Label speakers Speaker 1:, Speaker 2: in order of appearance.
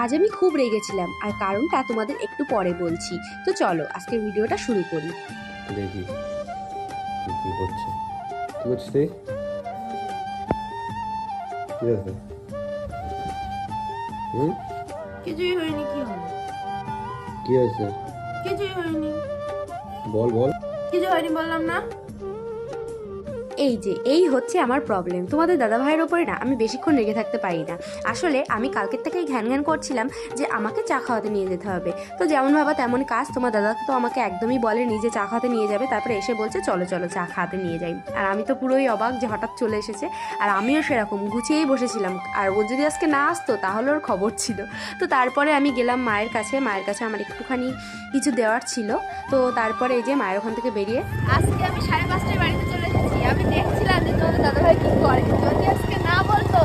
Speaker 1: আজ আমি খুব রেগেছিলাম, আর কারণটা তোমাদের একটু পরে বলছি। তো চলো আজকের ভিডিওটা শুরু করি।
Speaker 2: দেখি কি হচ্ছে। কি করছিস তুই? কি আছে? হুম,
Speaker 3: কিছুই হয়নি। কি হলো?
Speaker 2: কি হয়েছে?
Speaker 3: কিছুই হয়নি।
Speaker 2: বল বল।
Speaker 3: কিছু হয়নি বললাম না।
Speaker 1: এই হচ্ছে আমার প্রবলেম। তোমাদের দাদা ভাইয়ের ওপরে না আমি বেশিক্ষণ রেগে থাকতে পারি না। আসলে আমি কালকের থেকেই ঘ্যান ঘ্যান করছিলাম যে আমাকে চা খাওয়াতে নিয়ে যেতে হবে। তো যেমন ভাবা তেমন কাজ। তোমার দাদা তো আমাকে একদমই বলেনি যে চা খাওয়াতে নিয়ে যাবে, তারপরে এসে বলছে চলো চলো চা খাওয়াতে নিয়ে যাই। আর আমি তো পুরোই অবাক যে হঠাৎ চলে এসেছে। আর আমিও সেরকম গুছিয়েই বসেছিলাম, আর ও যদি আজকে না আসতো তাহলে ওর খবর ছিল। তো তারপরে আমি গেলাম মায়ের কাছে আমার একটুখানি কিছু দেওয়ার ছিল। তো তারপরে এই যে মায়ের ওখান থেকে বেরিয়ে
Speaker 3: আজকে আমি 5:30টায় বাড়িতে চলে এসেছি। আমি দেখছিলাম যে তোমাদের দাদাভাই কি করে। যদি আজকে না বলতো